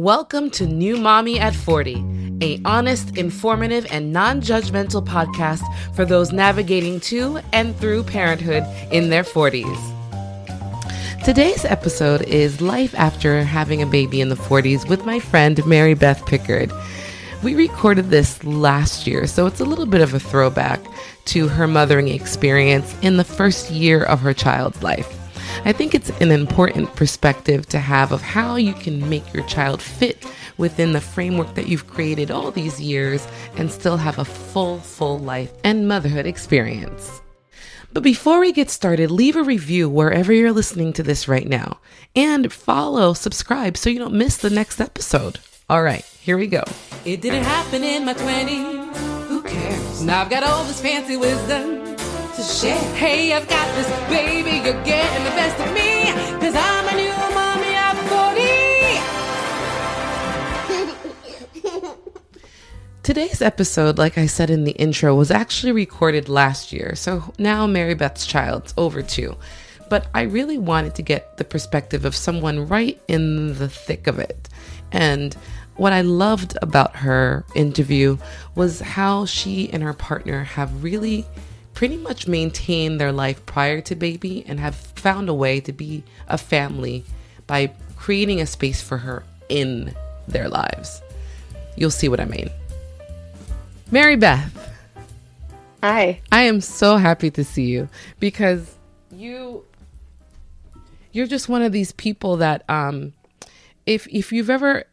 Welcome to New Mommy at 40, a honest, informative, and non-judgmental podcast for those navigating to and through parenthood in their 40s. Today's episode is Life After Having a Baby in the 40s with my friend Mary Beth Pickard. We recorded this last year, so it's a little bit of a throwback to her mothering experience in the first year of her child's life. I think it's an important perspective to have of how you can make your child fit within the framework that you've created all these years and still have a full life and motherhood experience. But before we get started, leave a review wherever you're listening to this right now and subscribe so you don't miss the next episode. All right, here we go. It didn't happen in my 20s. Who cares? Now I've got all this fancy wisdom to share. Hey, I've got this baby, you're getting the best of me, 'cause I'm a new mommy at 40. Today's episode, like I said in the intro, was actually recorded last year. So now Mary Beth's child's over 2. But I really wanted to get the perspective of someone right in the thick of it. And what I loved about her interview was how she and her partner have really pretty much maintained their life prior to baby and have found a way to be a family by creating a space for her in their lives. You'll see what I mean. Mary Beth. Hi. I am so happy to see you because you're just one of these people that if you've ever,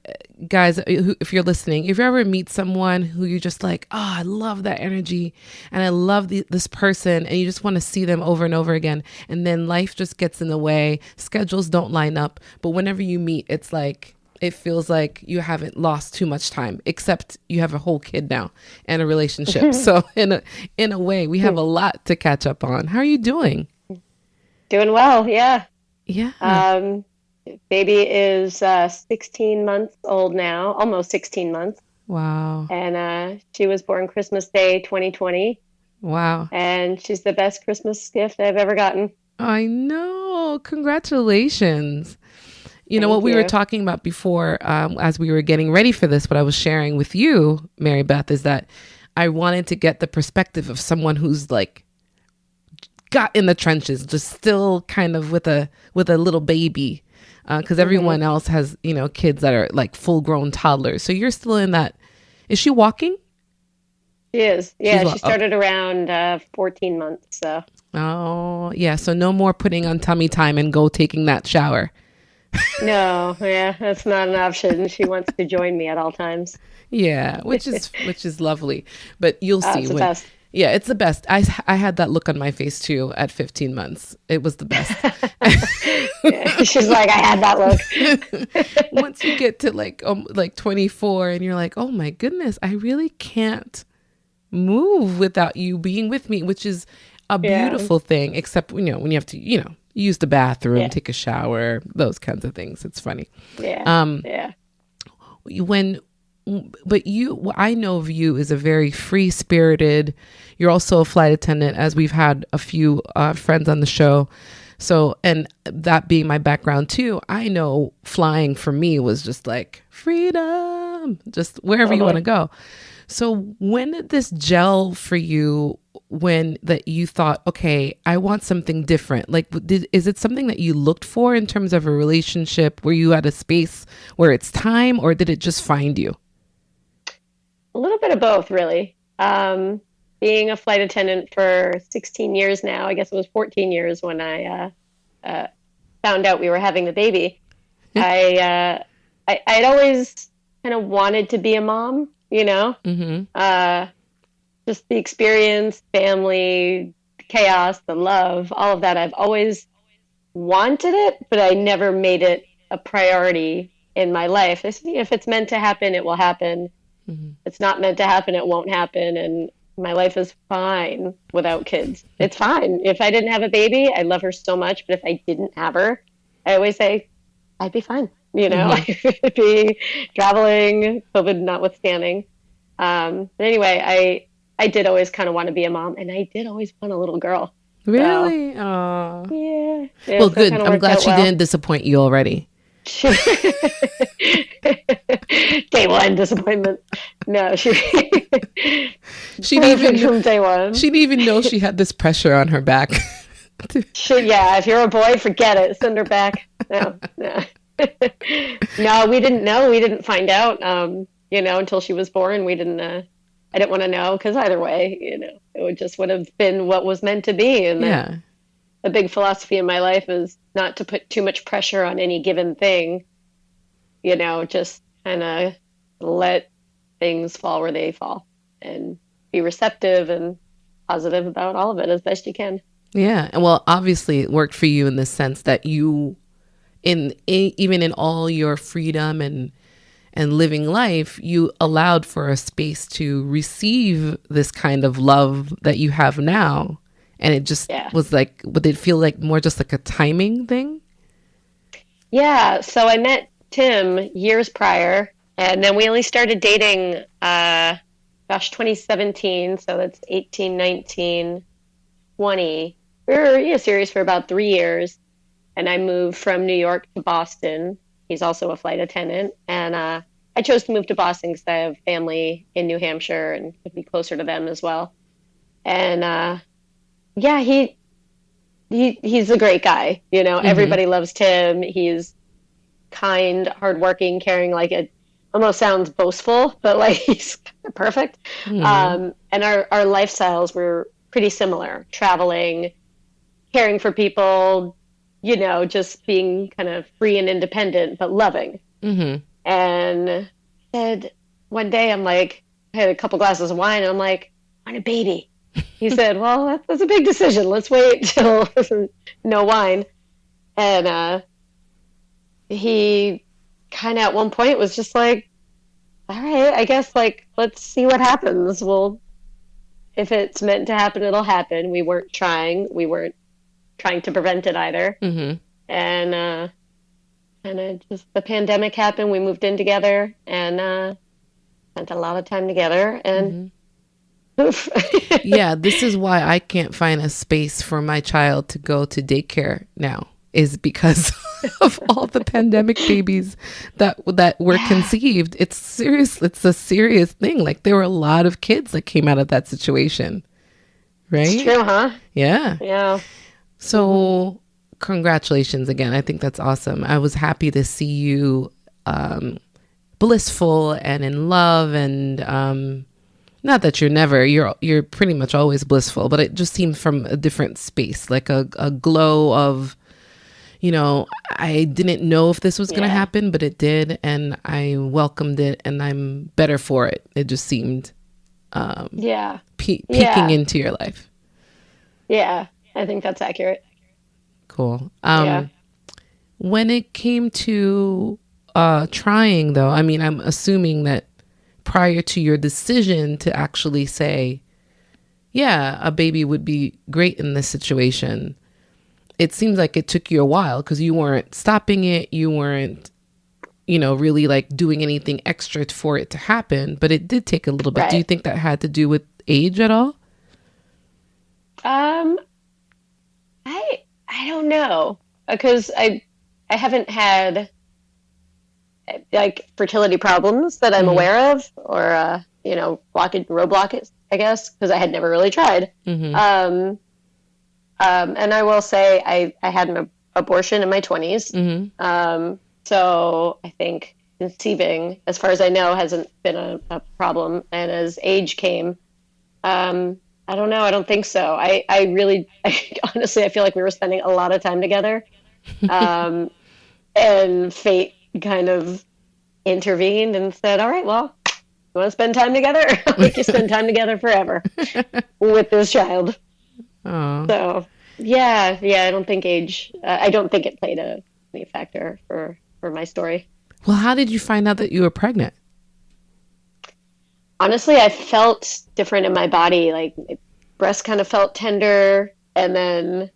guys, if you're listening, if you ever meet someone who you're just like, oh, I love that energy and I love this person, and you just want to see them over and over again, and then life just gets in the way, schedules don't line up, but whenever you meet, it's like, it feels like you haven't lost too much time, except you have a whole kid now and a relationship. So in a way, we have a lot to catch up on. How are you doing? Doing well, yeah. Yeah. Baby is 16 months old now, almost 16 months. Wow. And she was born Christmas Day 2020. Wow. And she's the best Christmas gift I've ever gotten. I know. Congratulations. You know, what we were talking about before, as we were getting ready for this, what I was sharing with you, Mary Beth, is that I wanted to get the perspective of someone who's like got in the trenches, just still kind of with a little baby. Because everyone else has, kids that are like full grown toddlers. So you're still in that. Is she walking? She is. Yeah, she started around 14 months. So. Oh, yeah. So no more putting on tummy time and go taking that shower. No, yeah, that's not an option. She wants to join me at all times. Yeah, which is lovely. But you'll see. It's the best. Yeah, it's the best. I had that look on my face too at 15 months. It was the best. Yeah, she's like, I had that look. Once you get to like 24 and you're like, oh my goodness, I really can't move without you being with me, which is a beautiful thing, except, when you have to, use the bathroom, take a shower, those kinds of things. It's funny. Yeah. Yeah. What I know of you is a very free-spirited. You're also a flight attendant, as we've had a few friends on the show. So, and that being my background too, I know flying for me was just like freedom, just wherever you want to go. So when did this gel for you, when that you thought, okay, I want something different? Like, is it something that you looked for in terms of a relationship? Were you at a space where it's time, or did it just find you? A little bit of both, really. Being a flight attendant for 16 years now, I guess it was 14 years when I found out we were having the baby. I'd always kind of wanted to be a mom, just the experience, family, chaos, the love, all of that. I've always wanted it, but I never made it a priority in my life. If it's meant to happen, it will happen. If it's not meant to happen, it won't happen. And my life is fine without kids. It's fine. If I didn't have a baby, I love her so much. But if I didn't have her, I always say, I'd be fine. I'd be traveling, COVID notwithstanding. But anyway, I did always kind of want to be a mom, and I did always want a little girl. Really? So, yeah. Well, good. I'm glad she didn't disappoint you already. day one disappointment. No, she She didn't perfect even from day one. she didn't even know she had this pressure on her back. Yeah, if you're a boy, forget it. Send her back. No, no. No, we didn't know. We didn't find out, until she was born. We didn't, I didn't want to know because either way, would have been what was meant to be. And Yeah. a big philosophy in my life is not to put too much pressure on any given thing, just kind of let things fall where they fall and be receptive and positive about all of it as best you can. Yeah. And well, obviously it worked for you in the sense that you, even in all your freedom and living life, you allowed for a space to receive this kind of love that you have now. And it just was like, would it feel like more just like a timing thing? Yeah. So I met Tim years prior, and then we only started dating, 2017. So that's 18, 19, 20. We were serious for about 3 years. And I moved from New York to Boston. He's also a flight attendant. And I chose to move to Boston because I have family in New Hampshire and could be closer to them as well. And he's a great guy. Everybody loves Tim. He's kind, hardworking, caring. Like, it almost sounds boastful, but like he's perfect. And our lifestyles were pretty similar. Traveling, caring for people, just being kind of free and independent, but loving. And said one day, I had a couple glasses of wine, and I'm like, I want a baby. He said, well, that's a big decision. Let's wait till no wine. And he kind of at one point was just like, all right, I guess, let's see what happens. Well, if it's meant to happen, it'll happen. We weren't trying to prevent it either. And just the pandemic happened. We moved in together and spent a lot of time together. And yeah, this is why I can't find a space for my child to go to daycare now, is because of all the pandemic babies that were conceived. It's serious. It's a serious thing. Like, there were a lot of kids that came out of that situation. Right? It's true, huh? Yeah. Yeah. So congratulations again. I think that's awesome. I was happy to see you blissful and in love, and not that you're pretty much always blissful, but it just seemed from a different space, like a glow of, I didn't know if this was going to happen, but it did, and I welcomed it, and I'm better for it. It just seemed peeking into your life. Yeah, I think that's accurate. Cool. When it came to trying, though, I'm assuming that prior to your decision to actually say, yeah, a baby would be great in this situation, it seems like it took you a while because you weren't stopping it. You weren't, really like doing anything extra for it to happen, but it did take a little bit. Right. Do you think that had to do with age at all? I don't know, because I haven't had fertility problems that I'm aware of, or roadblocks, I guess, because I had never really tried. And I will say I had an abortion in my 20s. So I think conceiving, as far as I know, hasn't been a problem. And as age came, I don't know. I don't think so. I honestly, I feel like we were spending a lot of time together. And fate kind of intervened and said, all right, well, you want to spend time together? I'll make you spend time together forever with this child. Oh. So, yeah, I don't think age, I don't think it played any factor for my story. Well, how did you find out that you were pregnant? Honestly, I felt different in my body. Like, my breast kind of felt tender, and then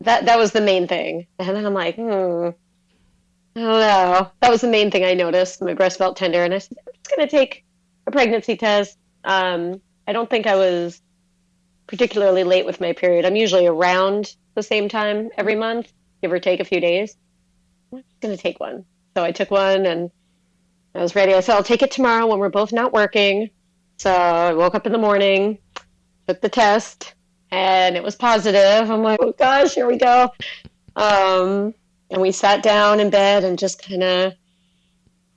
that was the main thing. And then I'm like, I don't know. That was the main thing I noticed. My breast felt tender, and I said, I'm just going to take a pregnancy test. I don't think I was particularly late with my period. I'm usually around the same time every month, give or take a few days. I'm just going to take one. So I took one, and I was ready. I said, I'll take it tomorrow when we're both not working. So I woke up in the morning, took the test, and it was positive. I'm like, oh gosh, here we go. And we sat down in bed and just kind of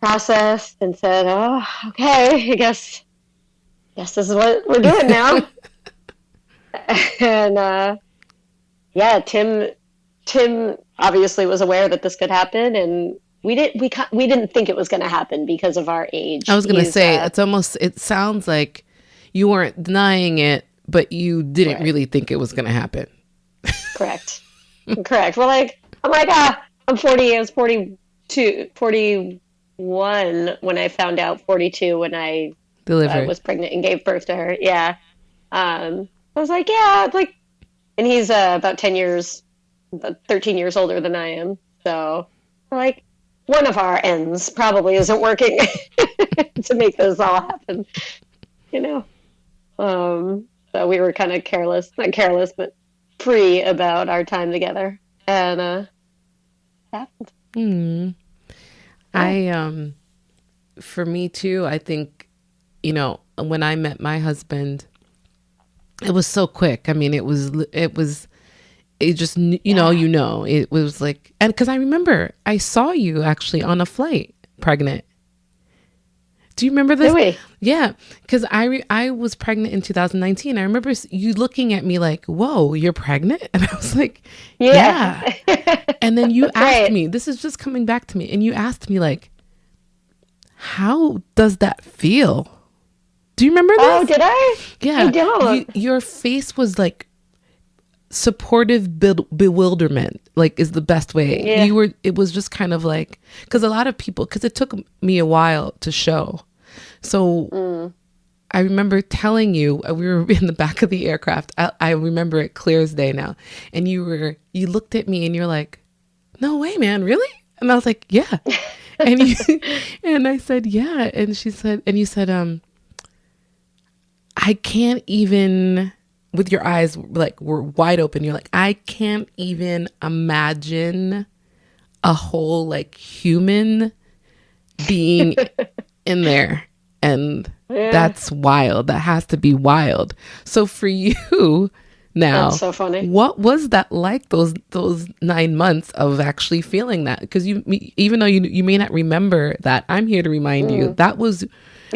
processed and said, oh, okay, I guess this is what we're doing now. And yeah, Tim obviously was aware that this could happen, and we didn't think it was going to happen because of our age. I was going to say, it sounds like you weren't denying it, but you didn't really think it was going to happen. Correct. Correct. Well, I'm like, I'm 40. I was 42, 41 when I found out, 42 when I was pregnant and gave birth to her. Yeah. I was like, yeah, it's like, and he's about 13 years older than I am. So, like, one of our ends probably isn't working to make this all happen, you know? So we were kind of not careless, but free about our time together. And, it happened. For me too, I think, when I met my husband, it was so quick. I mean, it was just, it was like, and because I remember I saw you actually on a flight pregnant. Do you remember this? Really? Yeah. Because I was pregnant in 2019. I remember you looking at me like, whoa, you're pregnant? And I was like, yeah. And then you asked me, this is just coming back to me. And you asked me like, how does that feel? Do you remember this? Oh, did I? Yeah. I don't. Your face was like supportive bewilderment, like, is the best way. Yeah. It was just kind of like, because a lot of people, because it took me a while to show. So I remember telling you, we were in the back of the aircraft. I remember it clear as day now. And you looked at me and you're like, no way, man, really? And I was like, yeah. And I said, yeah. And you said, I can't even, with your eyes like were wide open, you're like, I can't even imagine a whole like human being in there. And that's wild. That has to be wild. So for you now, that's so funny. What was that like, those 9 months of actually feeling that? Because even though you may not remember that, I'm here to remind you, that was,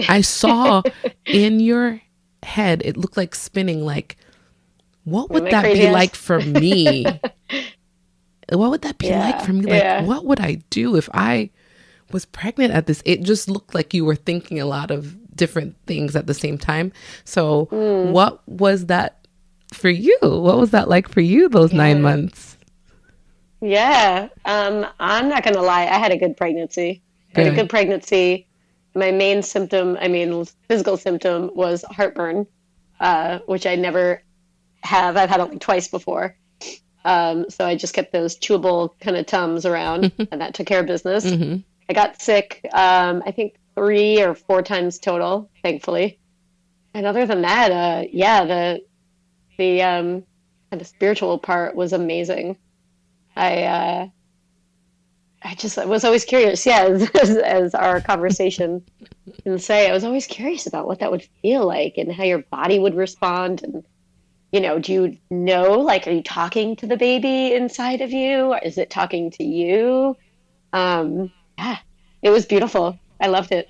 I saw in your head, it looked like spinning, like, what would that be like for me? What would that be like for me? Like, what would I do if I was pregnant at this? It just looked like you were thinking a lot of different things at the same time. So what was that for you? What was that like for you, those 9 months? Yeah. I'm not going to lie. I had a good pregnancy. My main physical symptom was heartburn, which I never have. I've had it like twice before. So I just kept those chewable kind of Tums around and that took care of business. Mm-hmm. I got sick, I think 3 or 4 times total, thankfully. And other than that, the kind of spiritual part was amazing. I was always curious, as our conversation can say, I was always curious about what that would feel like and how your body would respond. And, do you know, like, are you talking to the baby inside of you? Or is it talking to you? It was beautiful. I loved it.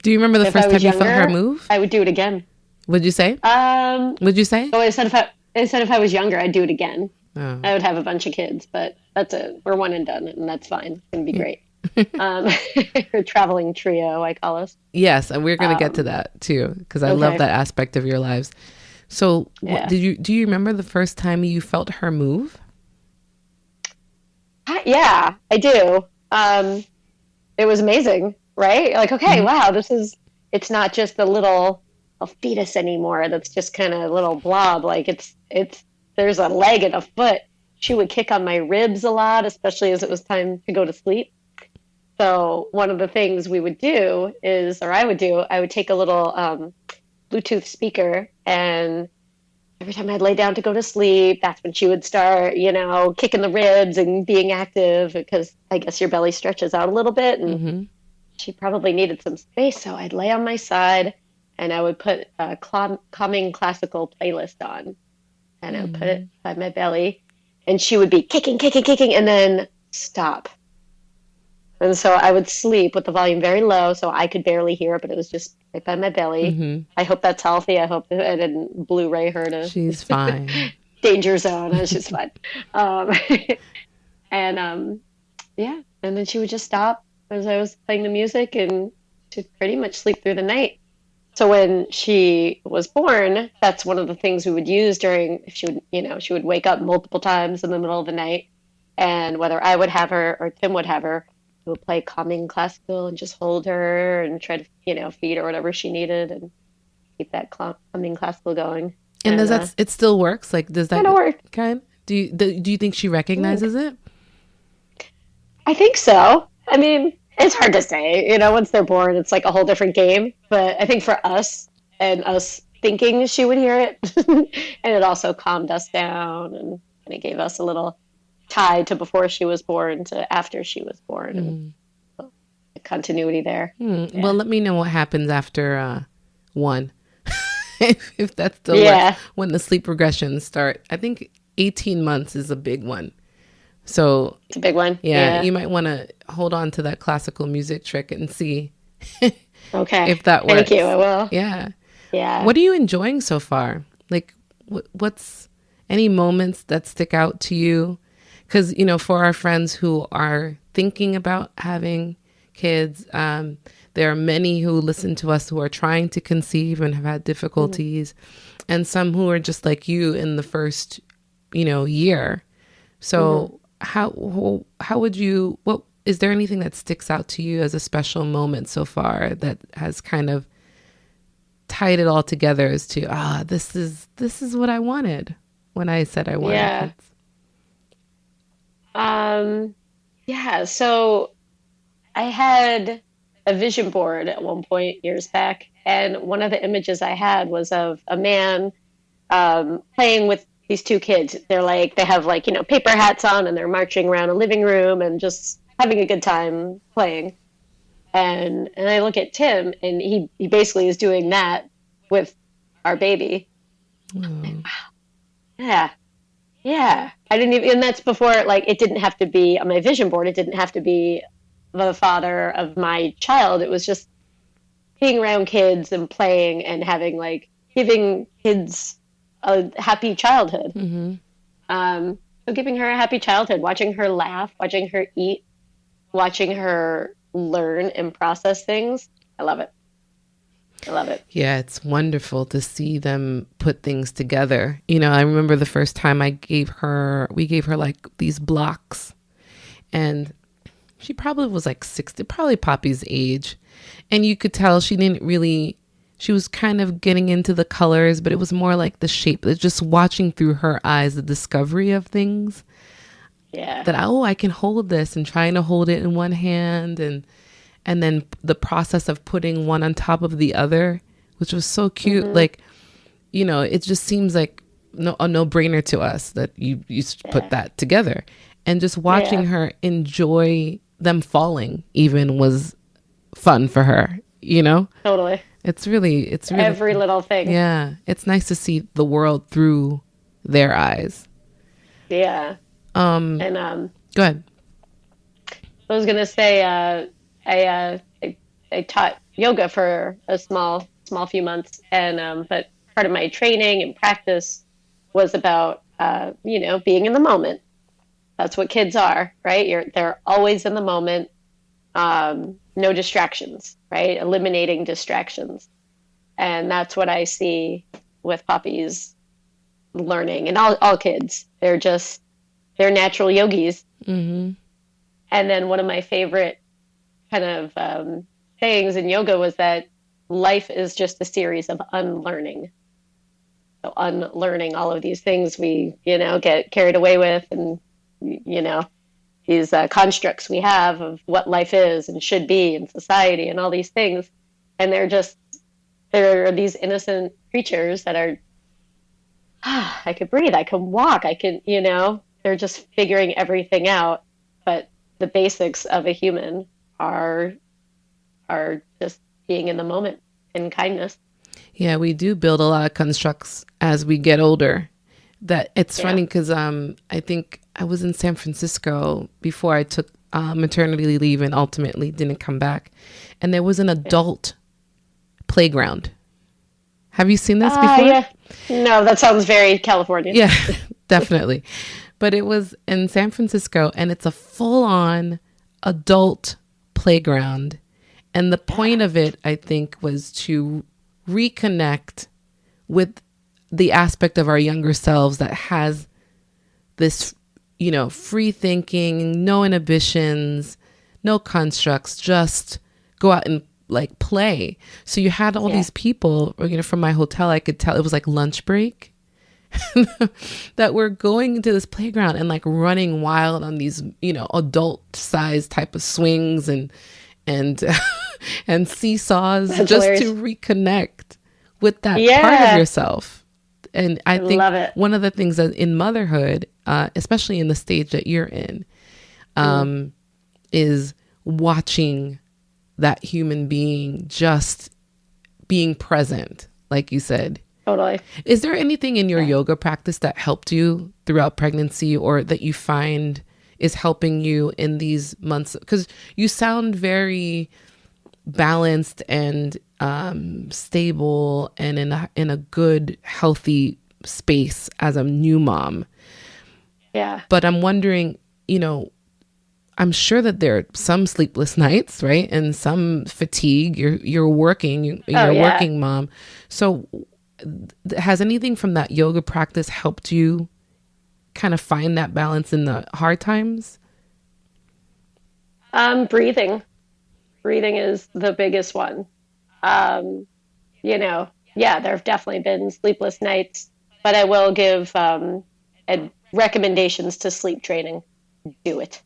Do you remember the first time you felt her move? I would do it again. What'd you say? What'd you say? Oh, I said if I was younger, I'd do it again. Oh. I would have a bunch of kids, but that's it. We're one and done, and that's fine. It's going to be great. A traveling trio, I call us. Yes, and we're going to get to that too, because I love that aspect of your lives. So do you remember the first time you felt her move? Yeah, I do. It was amazing, right? Like, okay, wow, it's not just a little fetus anymore. That's just kind of a little blob. Like there's a leg and a foot. She would kick on my ribs a lot, especially as it was time to go to sleep. So one of the things we would do I would take a little Bluetooth speaker, and every time I'd lay down to go to sleep, that's when she would start, kicking the ribs and being active, because I guess your belly stretches out a little bit. And she probably needed some space. So I'd lay on my side and I would put a calming classical playlist on and I would put it Mm. by my belly and she would be kicking, kicking, kicking, and then stop. And so I would sleep with the volume very low so I could barely hear it, but it was just right by my belly. Mm-hmm. I hope that's healthy. I hope that I didn't Blu-ray her to She's fine. danger zone. It was just fine. Um, and yeah, and then she would just stop as I was playing the music and she'd pretty much sleep through the night. So when she was born, that's one of the things we would use during, if she would, she would wake up multiple times in the middle of the night. And whether I would have her or Tim would have her, we would play calming classical and just hold her and try to, feed her whatever she needed and keep that calming classical going. And And does that it still works? Like, does that kind of work. kind? Do you think she recognizes it? I think so. I mean, it's hard to say. Once they're born, it's like a whole different game. But I think for us and us thinking she would hear it, and it also calmed us down and it gave us a little tie to before she was born to after she was born and the continuity there. Yeah. Well, let me know what happens after one, if that still Yeah. works. When the sleep regressions start, I think 18 months is a big one. So It's a big one. yeah, you might want to hold on to that classical music trick and see Okay. if that works. Thank you. I will. Yeah. Yeah. What are you enjoying so far? Like, what's any moments that stick out to you? Because, for our friends who are thinking about having kids, there are many who listen to us who are trying to conceive and have had difficulties, and some who are just like you in the first, year. So how would you, what, is there anything that sticks out to you as a special moment so far that has kind of tied it all together as to, this is what I wanted when I said I wanted Yeah. kids? Yeah. So I had a vision board at one point years back, and one of the images I had was of a man playing with these two kids. They have paper hats on and they're marching around a living room and just having a good time playing. And I look at Tim and he basically is doing that with our baby. Oh. Yeah. Yeah. I didn't even, and that's before, it didn't have to be on my vision board. It didn't have to be the father of my child. It was just being around kids and playing and having, giving kids a happy childhood. Mm-hmm. So giving her a happy childhood, watching her laugh, watching her eat, watching her learn and process things. I love it. I love it. Yeah, it's wonderful to see them put things together. I remember the first time we gave her these blocks, and she probably was like 60, probably Poppy's age. And you could tell she was kind of getting into the colors, but it was more like the shape. It's just watching through her eyes, the discovery of things. Yeah. That, I can hold this, and trying to hold it in one hand, and then the process of putting one on top of the other, which was so cute. It just seems like a no-brainer to us that you put that together. And just watching her enjoy them falling even was fun for her, Totally. It's really Every little thing. Yeah. It's nice to see the world through their eyes. Yeah. And go ahead. I was gonna say, I taught yoga for a small few months, and but part of my training and practice was about being in the moment. That's what kids are, right? They're always in the moment. No distractions, right? Eliminating distractions, and that's what I see with Poppy's learning, and all kids. They're natural yogis. Mm-hmm. And then one of my favorite kind of sayings in yoga was that life is just a series of unlearning. So unlearning all of these things we, get carried away with, and, these constructs we have of what life is and should be in society and all these things. And they're these innocent creatures that are, I could breathe, I can walk, I can, they're just figuring everything out. But the basics of a human are are just being in the moment in kindness. Yeah, we do build a lot of constructs as we get older. That it's Yeah. funny because I think I was in San Francisco before I took maternity leave and ultimately didn't come back. And there was an adult playground. Have you seen this before? Yeah. No, that sounds very California. Yeah, definitely. But it was in San Francisco and it's a full on adult playground. And the point of it, I think, was to reconnect with the aspect of our younger selves that has this, free thinking, no inhibitions, no constructs, just go out and like play. So you had all these people, from my hotel, I could tell it was like lunch break that were going into this playground and like running wild on these, adult size type of swings and and seesaws. That's just hilarious. to reconnect with that part Yeah. of yourself. And I think love it. one of the things that in motherhood, especially in the stage that you're in, is watching that human being just being present, like you said. Totally. Is there anything in your yoga practice that helped you throughout pregnancy or that you find is helping you in these months? Because you sound very balanced and stable and in a good, healthy space as a new mom. Yeah. But I'm wondering, I'm sure that there are some sleepless nights, right? And some fatigue. You're working, you're a working mom. So has anything from that yoga practice helped you kind of find that balance in the hard times? Breathing. Breathing is the biggest one. There have definitely been sleepless nights, but I will give recommendations to sleep training. Do it.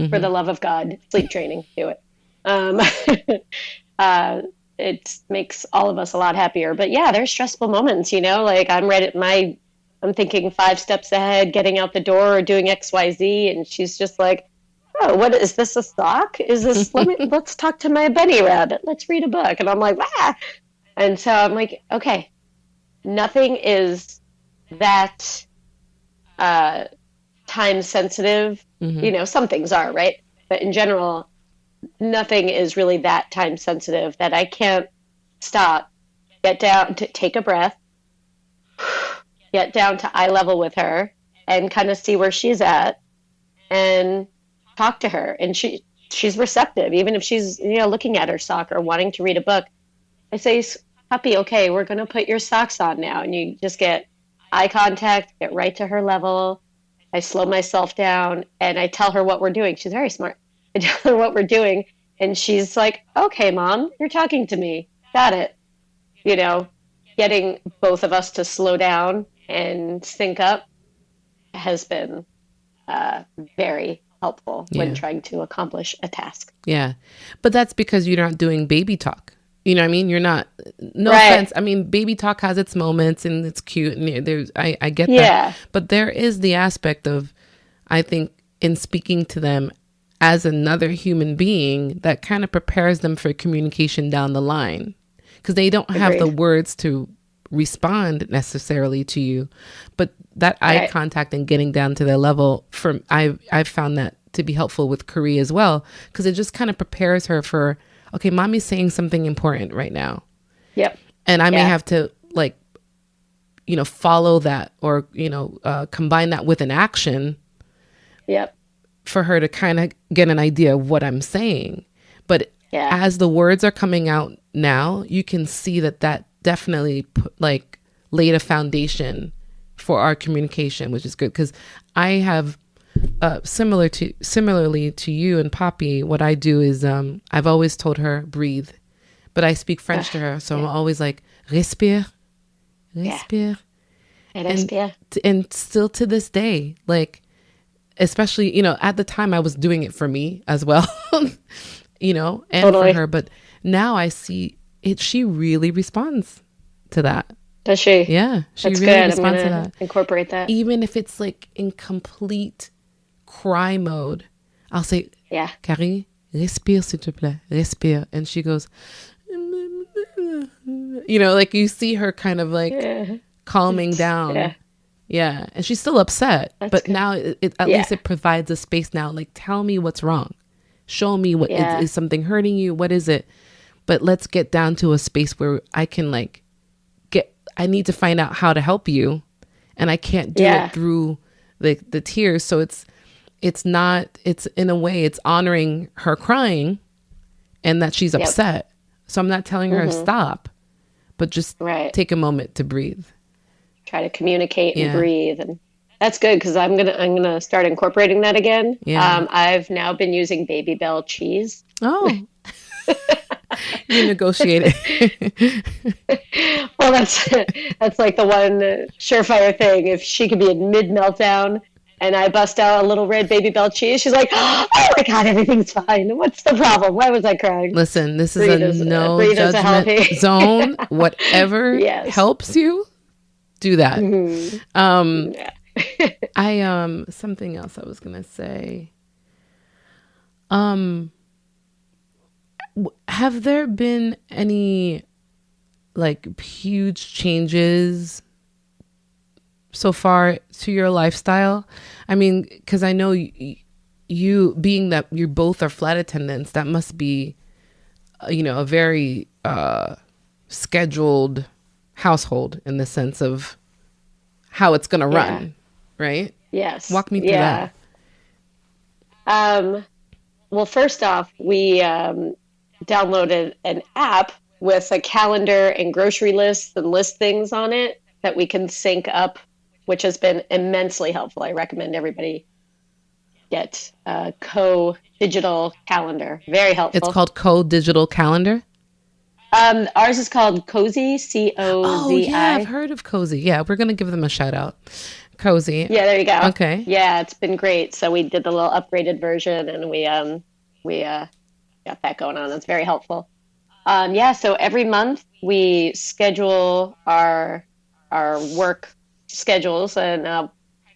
For the love of God, sleep training, do it. It makes all of us a lot happier. But yeah, there's stressful moments, like I'm thinking 5 steps ahead, getting out the door or doing XYZ. And she's just like, oh, what is this, a sock? Is this, let's talk to my bunny rabbit. Let's read a book. And I'm like, ah. And so I'm like, okay, nothing is that time sensitive. Some things are, right? But in general, nothing is really that time sensitive that I can't stop, get down, to take a breath, get down to eye level with her and kind of see where she's at and talk to her. And she's receptive, even if she's, looking at her sock or wanting to read a book. I say, puppy, okay, we're going to put your socks on now. And you just get eye contact, get right to her level. I slow myself down and I tell her what we're doing. She's very smart. I tell her what we're doing. And she's like, okay, Mom, you're talking to me. Got it. Getting both of us to slow down and sync up has been very helpful when trying to accomplish a task. Yeah. But that's because you're not doing baby talk. You know what I mean? You're not, no Right. offense. I mean, baby talk has its moments and it's cute and I get that. Yeah. But there is the aspect of, I think, in speaking to them as another human being that kind of prepares them for communication down the line. Because they don't have the Agreed. words to respond necessarily to you. But that eye Right. contact and getting down to their level, I've found that to be helpful with Kari as well. Because it just kind of prepares her for, okay, mommy's saying something important right now. Yep. And I may Yeah. have to follow that or, combine that with an action Yep. for her to kind of get an idea of what I'm saying. But Yeah. as the words are coming out now, you can see that definitely laid a foundation for our communication, which is good. Because I have, similarly to you and Poppy, what I do is I've always told her, breathe. But I speak French to her, so I'm always like, respire, respire. And still to this day, especially, at the time I was doing it for me as well, and Totally. for her. But now I see it, she really responds to that. Does she? Yeah, she That's really good. I'm responds to going that. to incorporate that. Even if it's in complete cry mode, I'll say, Yeah. Carrie, respire, s'il te plaît, respire. And she goes, like you see her kind of like Yeah. calming down. Yeah. Yeah. And she's still upset, That's but good. now at Yeah. least it provides a space now. Like, tell me what's wrong. Show me what Yeah. is something hurting you? What is it? But let's get down to a space where I can I need to find out how to help you, and I can't do Yeah. it through the tears. So it's in a way, it's honoring her crying and that she's upset. So I'm not telling her to stop, but just Right. take a moment to breathe. Try to communicate and breathe, and that's good because I'm gonna start incorporating that again. Yeah. I've now been using Baby Bell cheese. Oh, you negotiated. Well, that's like the one surefire thing. If she could be in mid meltdown and I bust out a little red Baby Bell cheese, she's like, "Oh my God, everything's fine. What's the problem? Why was I crying?" Listen, this is Breathe a no breathe is a judgment healthy- zone. Whatever Yes. helps you, do that. Yeah. I something else I was gonna say. Have there been any like huge changes so far to your lifestyle? I mean, because I know you being that you both are flight attendants, that must be, a very scheduled household in the sense of how it's going to run, right? Yes. Walk me through that. Well, first off, we downloaded an app with a calendar and grocery lists and list things on it that we can sync up, which has been immensely helpful. I recommend everybody get a co-digital calendar. Very helpful. It's called Co-Digital Calendar? Ours is called Cozy, Cozi. Oh, yeah, I've heard of Cozy. Yeah, we're going to give them a shout out. Cozy. Yeah, there you go. Okay. Yeah, it's been great. So we did the little upgraded version, and we got that going on. It's very helpful. So every month we schedule our work schedules, and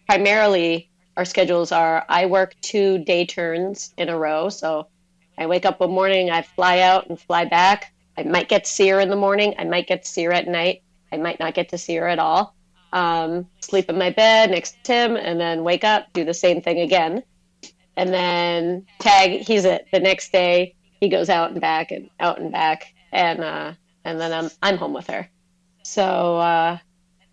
primarily our schedules are I work 2 day turns in a row. So I wake up one morning, I fly out and fly back. I might get to see her in the morning. I might get to see her at night. I might not get to see her at all. Sleep in my bed next to Tim, and then wake up, do the same thing again. And then he's it. The next day he goes out and back, and then I'm home with her. So,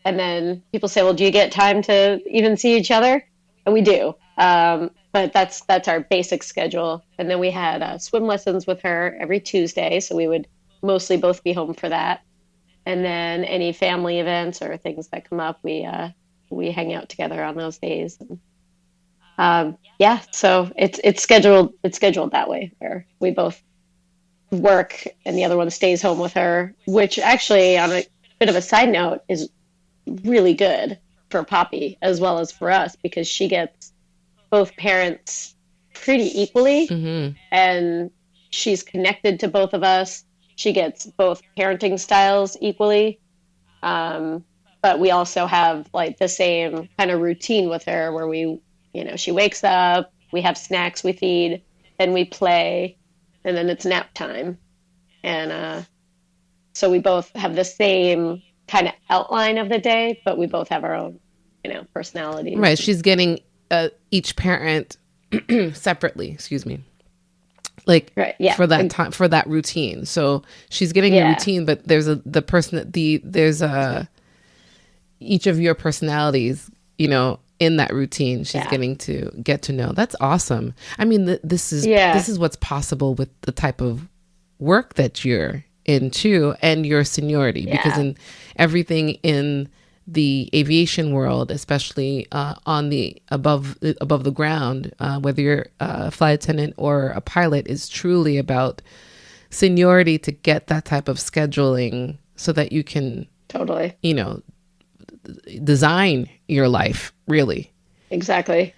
and then people say, well, do you get time to even see each other? And we do. But that's our basic schedule. And then we had swim lessons with her every Tuesday. So we would mostly both be home for that. And then any family events or things that come up, we hang out together on those days. And, so it's scheduled that way, where we both work and the other one stays home with her, which actually, on a bit of a side note, is really good for Poppy as well as for us, because she gets both parents pretty equally, and she's connected to both of us. She gets both parenting styles equally. But we also have like the same kind of routine with her where we, she wakes up, we have snacks we feed, then we play, and then it's nap time. And so we both have the same kind of outline of the day, but we both have our own, personalities. Right. She's getting each parent separately, excuse me. Like right, yeah. For that time, for that routine. So she's getting the routine, but there's each of your personalities, in that routine, she's getting to get to know. That's awesome. I mean, this is what's possible with the type of work that you're into and your seniority, because in everything in the aviation world, especially on the above the ground, whether you're a flight attendant or a pilot, is truly about seniority to get that type of scheduling so that you can totally, design your life, really. Exactly.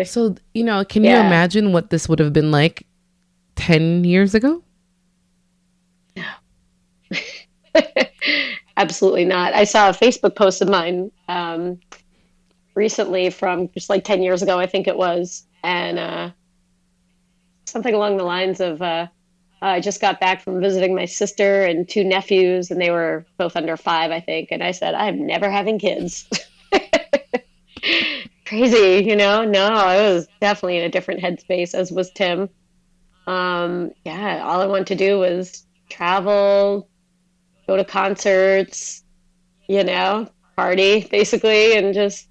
So, can you imagine what this would have been like 10 years ago? Absolutely not. I saw a Facebook post of mine recently from just like 10 years ago, I think it was. And something along the lines of, I just got back from visiting my sister and two nephews, and they were both under 5, I think. And I said, I'm never having kids. Crazy, No, I was definitely in a different headspace, as was Tim. Yeah, all I wanted to do was travel, go to concerts, party basically, and just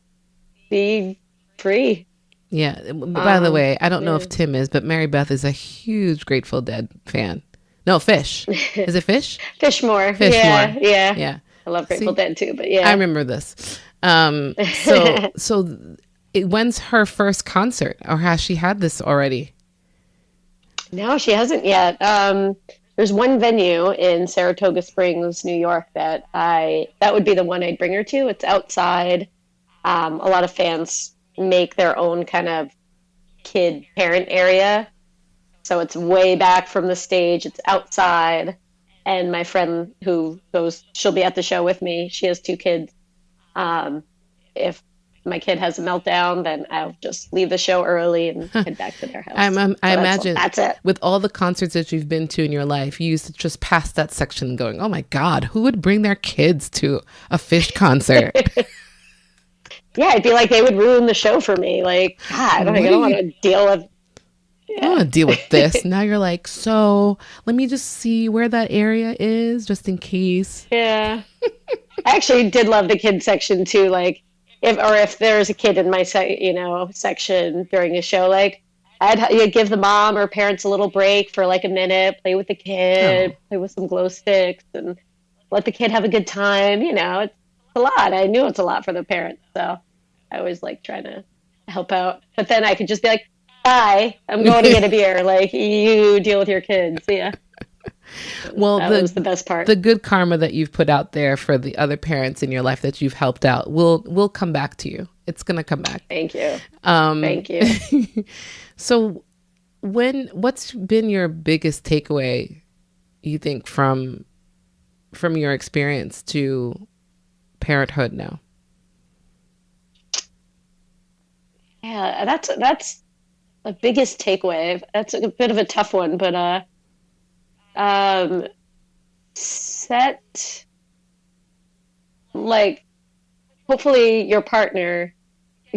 be free. Yeah. By the way, I don't know Yeah. if Tim is, but Mary Beth is a huge Grateful Dead fan. No, Fish. Is it Fish? Fish more. Fish Yeah, more. yeah. Yeah. I love Grateful See, Dead too, but yeah. I remember this. When's her first concert, or has she had this already? No, she hasn't yet. There's one venue in Saratoga Springs, New York, that would be the one I'd bring her to. It's outside. A lot of fans make their own kind of kid parent area. So it's way back from the stage. It's outside. And my friend who goes, she'll be at the show with me. She has 2 kids. If my kid has a meltdown, then I'll just leave the show early and head back to their house. I imagine that's it. With all the concerts that you've been to in your life, you used to just pass that section going, oh my God, who would bring their kids to a Fish concert? Yeah, I'd be like, they would ruin the show for me. Like, God, I don't want to deal with. I don't want to deal with this. Now you're like, so let me just see where that area is, just in case. Yeah. I actually did love the kids section too. Like, if there's a kid in my section during a show, like I'd give the mom or parents a little break for like a minute, play with the kid, play with some glow sticks, and let the kid have a good time. It's a lot. I knew it's a lot for the parents, so I always like trying to help out. But then I could just be like, bye, I'm going to get a beer. Like, you deal with your kids. Yeah. Well, that was the best part. The good karma that you've put out there for the other parents in your life that you've helped out will come back to you. It's going to come back. Thank you. Thank you. So what's been your biggest takeaway, you think, from your experience to parenthood now? Yeah, that's the biggest takeaway. That's a bit of a tough one, but set, like, hopefully your partner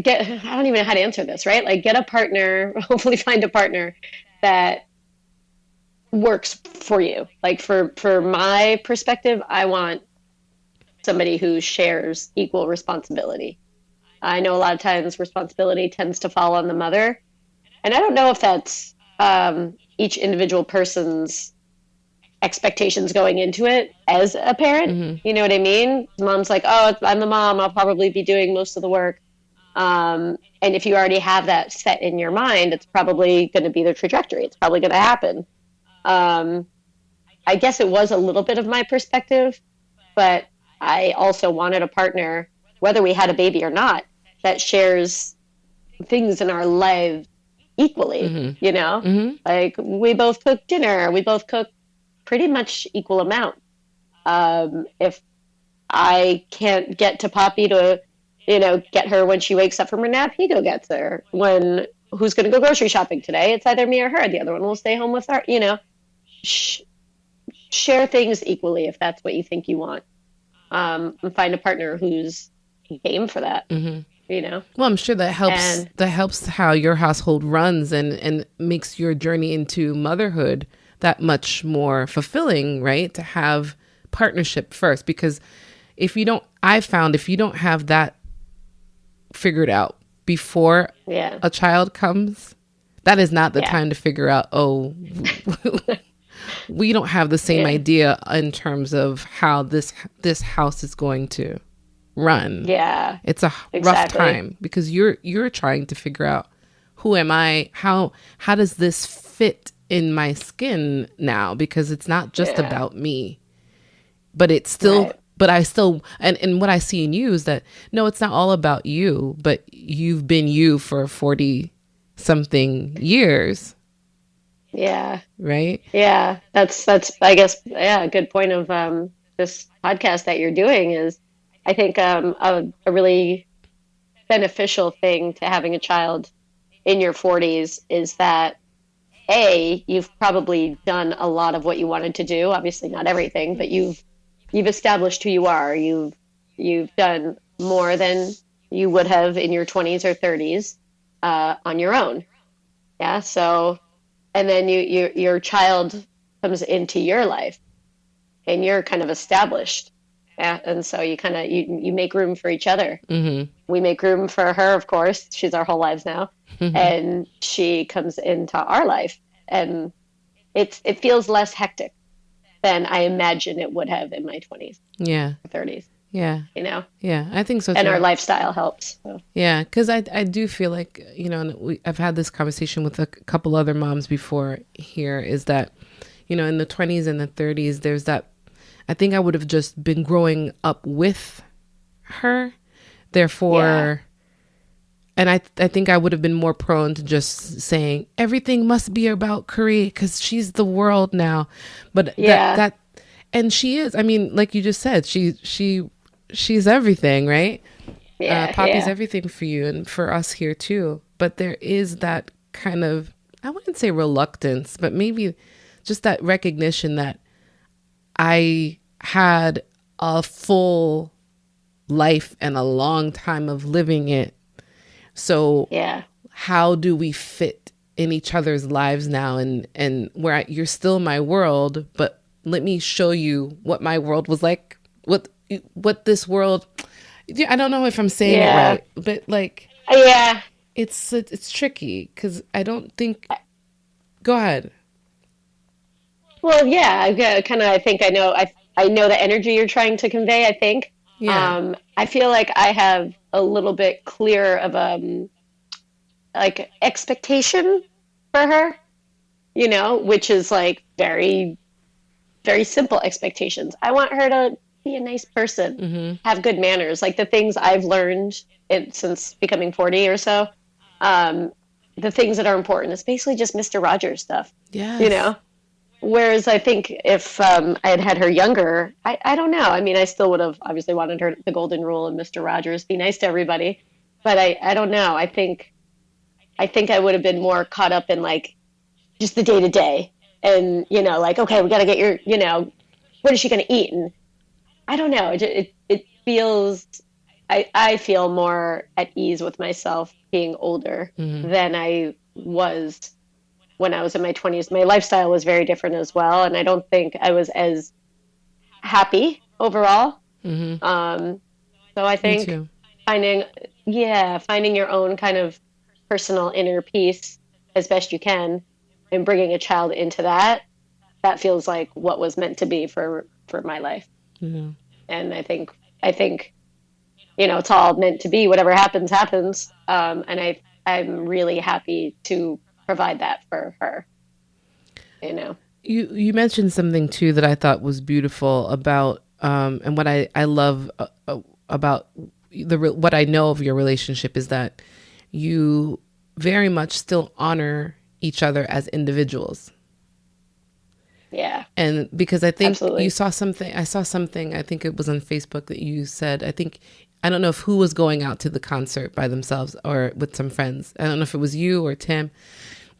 I don't even know how to answer this, right? Like, get a partner, hopefully find a partner that works for you. Like, for my perspective, I want somebody who shares equal responsibility. I know a lot of times responsibility tends to fall on the mother, and I don't know if that's each individual person's expectations going into it as a parent. Mm-hmm. You know what I mean? Mom's like, oh, I'm the mom, I'll probably be doing most of the work. And if you already have that set in your mind, it's probably going to be the trajectory. It's probably going to happen. I guess it was a little bit of my perspective, but I also wanted a partner, whether we had a baby or not, that shares things in our lives equally, Mm-hmm. Mm-hmm. Like, we both cook dinner, we both cook pretty much equal amount. If I can't get to Poppy to, get her when she wakes up from her nap, he gets her. Who's going to go grocery shopping today? It's either me or her. The other one will stay home with her. Share things equally if that's what you think you want. And find a partner who's game for that. Mm-hmm. Well, I'm sure that helps how your household runs and makes your journey into motherhood that much more fulfilling, right? To have partnership first, because I've found if you don't have that figured out before a child comes, that is not the time to figure out, we don't have the same idea in terms of how this house is going to run. Yeah. It's a rough time because you're trying to figure out, who am I? How does this fit in my skin now? Because it's not just about me, but it's still, but I still, and what I see in you is that, no, it's not all about you, but you've been you for 40 something years. Yeah. Right. Yeah. That's, I guess, a good point of, this podcast that you're doing is, I think, a really beneficial thing to having a child in your 40s is that, you've probably done a lot of what you wanted to do. Obviously not everything, but you've established who you are. You've done more than you would have in your 20s or 30s on your own. Yeah. So, and then your child comes into your life and you're kind of established. Yeah. And so you kind of, you make room for each other. Mm-hmm. We make room for her, of course. She's our whole lives now. And she comes into our life and it feels less hectic than I imagine it would have in my 20s, Yeah. 30s, Yeah. you know? Yeah. I think so And too. our lifestyle helps. So. Yeah. Because I do feel like, and I've had this conversation with a couple other moms before here, is that, in the 20s and the 30s, there's that, I think I would have just been growing up with her. Therefore, and I think I would have been more prone to just saying everything must be about Karie because she's the world now. But that and she is. I mean, like you just said, she's everything, right? Yeah, Poppy's everything for you and for us here too. But there is that kind of, I wouldn't say reluctance, but maybe just that recognition that I had a full life and a long time of living it. So how do we fit in each other's lives now? And where you're still my world, but let me show you what my world was like. What this world. I don't know if I'm saying it right, but like, it's tricky because I don't think. Go ahead. Well, yeah, kind of. I think I know. I know the energy you're trying to convey. I think. Yeah. I feel like I have a little bit clearer of like expectation for her, which is like very, very simple expectations. I want her to be a nice person, have good manners, like the things I've learned since becoming 40 or so. The things that are important is basically just Mr. Rogers stuff, Whereas I think if I had her younger, I don't know. I mean, I still would have obviously wanted her the golden rule and Mr. Rogers, be nice to everybody. But I don't know. I think I would have been more caught up in like just the day to day and, like, okay, we got to get your, what is she going to eat? And I don't know. It feels, I feel more at ease with myself being older than I was when I was in my 20s. My lifestyle was very different as well. And I don't think I was as happy overall. So I think finding your own kind of personal inner peace as best you can and bringing a child into that feels like what was meant to be for my life. And I think, it's all meant to be. Whatever happens, happens. And I'm really happy to provide that for her. You mentioned something too that I thought was beautiful about and what I love about what I know of your relationship is that you very much still honor each other as individuals. Yeah. And because I think Absolutely. I saw something, I think it was on Facebook that you said, I don't know if who was going out to the concert by themselves or with some friends. I don't know if it was you or Tim,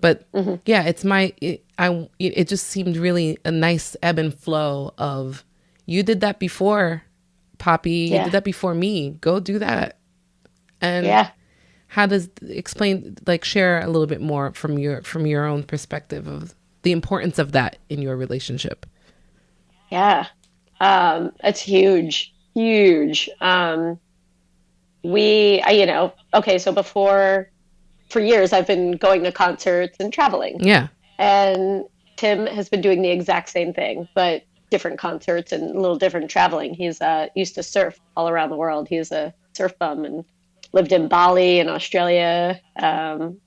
but yeah, it just seemed really a nice ebb and flow of you did that before Poppy, you did that before me, go do that. And how does share a little bit more from your own perspective of the importance of that in your relationship? Yeah. It's huge. So for years I've been going to concerts and traveling. Yeah. And Tim has been doing the exact same thing, but different concerts and a little different traveling. He's used to surf all around the world. He's a surf bum and lived in Bali and Australia, in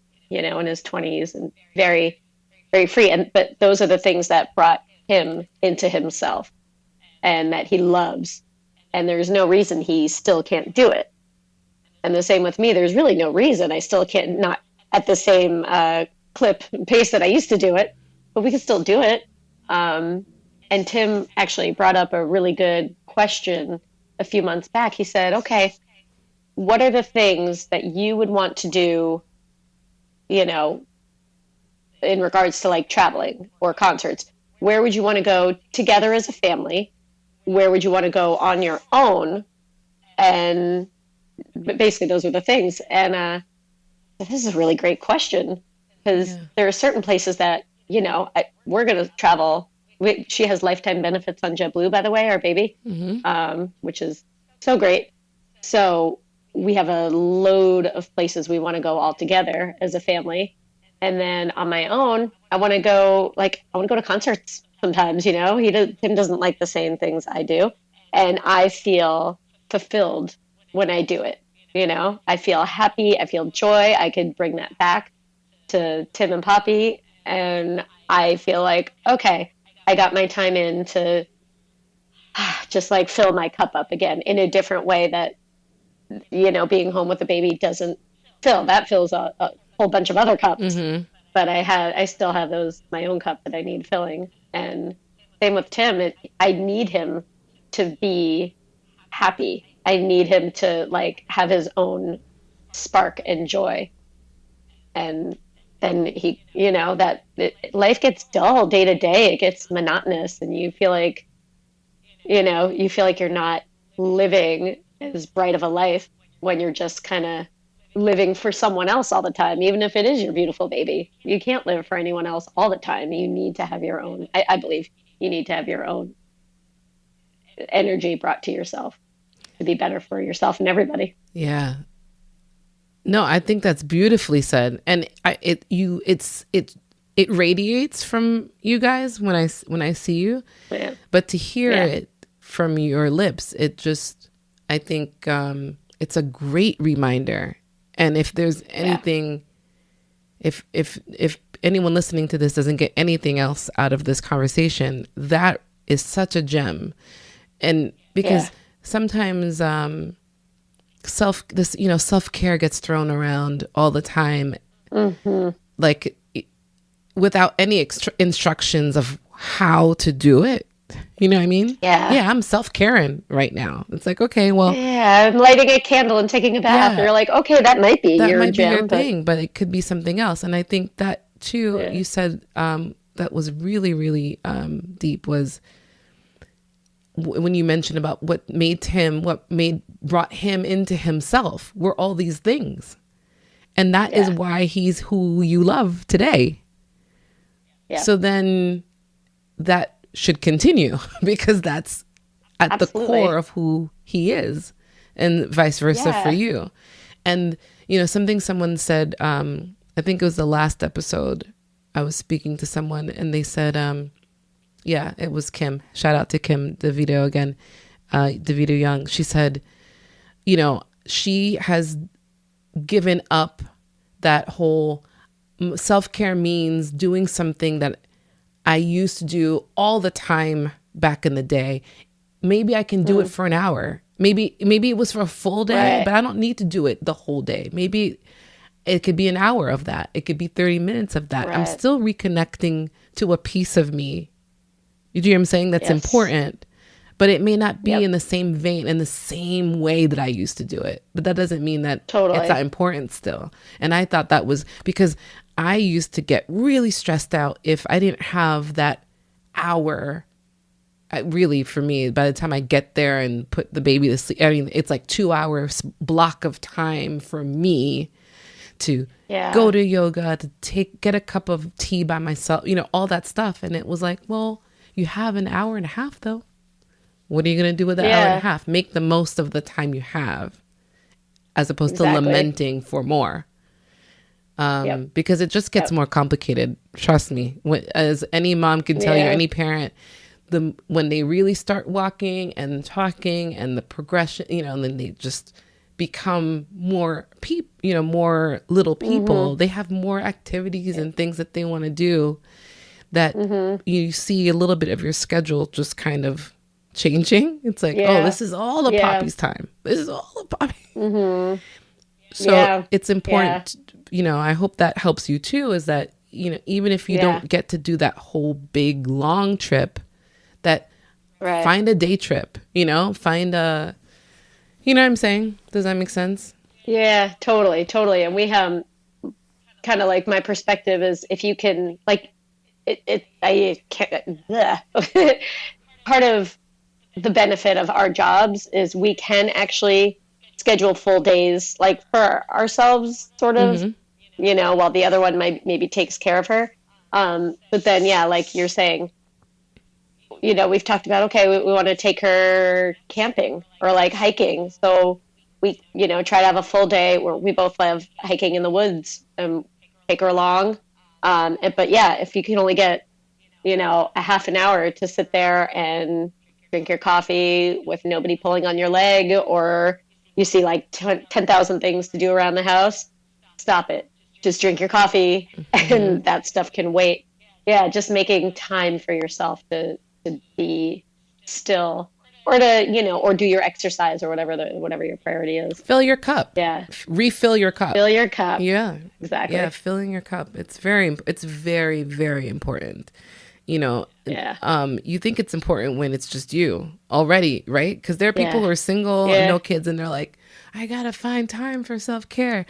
his 20s and very, very free. But those are the things that brought him into himself and that he loves. And there's no reason he still can't do it. And the same with me. There's really no reason I still can't, not at the same clip and pace that I used to do it, but we can still do it. And Tim actually brought up a really good question a few months back. He said, okay, what are the things that you would want to do, in regards to like traveling or concerts. Where would you want to go together as a family? Where would you want to go on your own? And basically, those are the things. And this is a really great question because there are certain places that, we're going to travel. She has lifetime benefits on JetBlue, by the way, our baby, which is so great. So we have a load of places we want to go all together as a family. And then on my own, I want to go to concerts sometimes, Tim doesn't like the same things I do. And I feel fulfilled when I do it. I feel happy. I feel joy. I could bring that back to Tim and Poppy. And I feel like, okay, I got my time in to just like fill my cup up again in a different way that, being home with a baby doesn't fill. That fills a whole bunch of other cups. But I still have my own cup that I need filling. And same with Tim. I need him to be happy. I need him to like have his own spark and joy. And then he, life gets dull day to day. It gets monotonous, and you feel like, you're not living as bright of a life when you're just kind of living for someone else all the time, even if it is your beautiful baby. You can't live for anyone else all the time. You need to have your own, I believe you need to have your own energy brought to yourself to be better for yourself and everybody. Yeah. No, I think that's beautifully said. And it radiates from you guys when I see you. Yeah. But to hear it from your lips, I think it's a great reminder. And if there's anything, if anyone listening to this doesn't get anything else out of this conversation, that is such a gem. And because sometimes self-care gets thrown around all the time, like without any instructions of how to do it. You know what I mean? Yeah, I'm self-caring right now. It's like, okay, well, I'm lighting a candle and taking a bath. And you're like, okay, that might be your thing, but it could be something else. And I think that too, you said that was really, really deep, was when you mentioned about what brought him into himself were all these things. And that is why he's who you love today. Yeah. So then that should continue because that's at the core of who he is, and vice versa for you. And, something someone said, I think it was the last episode, I was speaking to someone and they said, it was Kim. Shout out to Kim DeVito again, DeVito Young. She said, she has given up that whole self-care means doing something that I used to do all the time back in the day. Maybe I can do it for an hour. Maybe it was for a full day, but I don't need to do it the whole day. Maybe it could be an hour of that. It could be 30 minutes of that. I'm still reconnecting to a piece of me. You know what I'm saying? That's important, but it may not be in the same vein, in the same way that I used to do it. But that doesn't mean that it's not important still. And I thought that was because I used to get really stressed out if I didn't have that hour. Really, for me, by the time I get there and put the baby to sleep, I mean, it's like 2 hours block of time for me to go to yoga, to get a cup of tea by myself, all that stuff. And it was like, well, you have an hour and a half though. What are you going to do with that hour and a half? Make the most of the time you have, as opposed to lamenting for more. Because it just gets more complicated. Trust me. As any mom can tell you, any parent, when they really start walking and talking and the progression, and then they just become more more little people, they have more activities and things that they want to do, that you see a little bit of your schedule just kind of changing. It's like, oh, this is all the Poppy's time. This is all the Poppy. So it's important, I hope that helps you too, is that, even if you don't get to do that whole big long trip, that find a day trip, find a, what I'm saying? Does that make sense? Yeah, totally. And we have kind of like my perspective is if you can like I can't, part of the benefit of our jobs is we can actually schedule full days like for ourselves sort of, Mm-hmm. while the other one might maybe takes care of her. But then, yeah, like you're saying, we've talked about, okay, we want to take her camping or like hiking. So we, try to have a full day where we both love hiking in the woods and take her along. But yeah, if you can only get, a half an hour to sit there and drink your coffee with nobody pulling on your leg, or you see like 10,000 things to do around the house, stop it. Just drink your coffee Mm-hmm. and that stuff can wait. Yeah, just making time for yourself to be still or to, or do your exercise or whatever your priority is. Fill your cup. Yeah. Refill your cup. Fill your cup. Yeah. Exactly. Yeah, filling your cup. It's very, very important. Yeah. You think it's important when it's just you already, right? Because there are people Yeah. who are single and Yeah. no kids, and they're like, I gotta find time for self-care.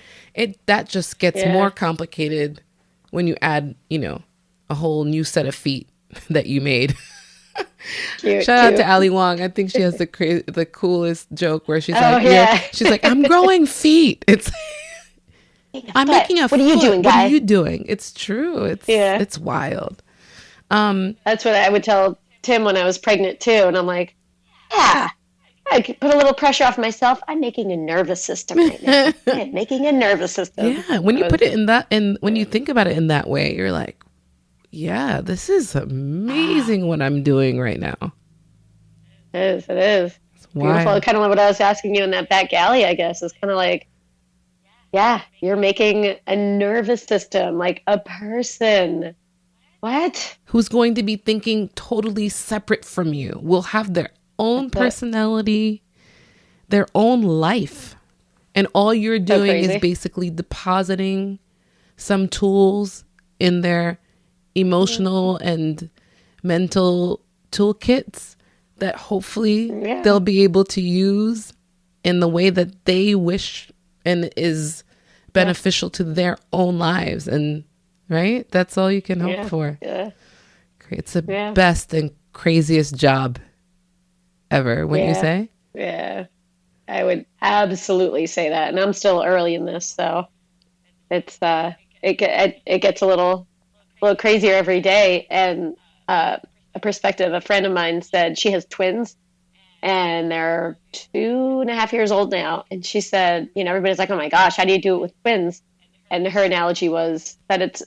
That just gets Yeah. more complicated when you add, a whole new set of feet that you made. Cute, Shout out to cute. Ali Wong. I think she has the coolest joke where she's Oh, like, yeah. she's like, I'm growing feet. It's I'm But making a what are you foot. doing, What are guy? you doing? It's true. Yeah. It's wild. That's what I would tell Tim when I was pregnant too. And I'm like, yeah, I could put a little pressure off myself. I'm making a nervous system right now. I'm making a nervous system. Yeah, when you That put was- it in that, and when you think about it in that way, you're like, yeah, this is amazing what I'm doing right now. It is. It is. It's Beautiful. wild. Kind of like what I was asking you in that back alley, I guess, is kind of like, yeah, you're making a nervous system, like a person. What? Who's going to be thinking totally separate from you, will have their own That's it. personality, their own life. And all you're doing is crazy. basically depositing some tools in their emotional and mental toolkits that hopefully Yeah. they'll be able to use in the way that they wish and is beneficial to their own lives. And right, that's all you can hope Yeah. for. Yeah. It's the Yeah. best and craziest job ever, wouldn't you Yeah. say? Yeah. I would absolutely say that. And I'm still early in this, so it's it gets a little crazier every day. And a perspective, a friend of mine said she has twins and they're 2.5 years old now. And she said, everybody's like, oh my gosh, how do you do it with twins? And her analogy was that it's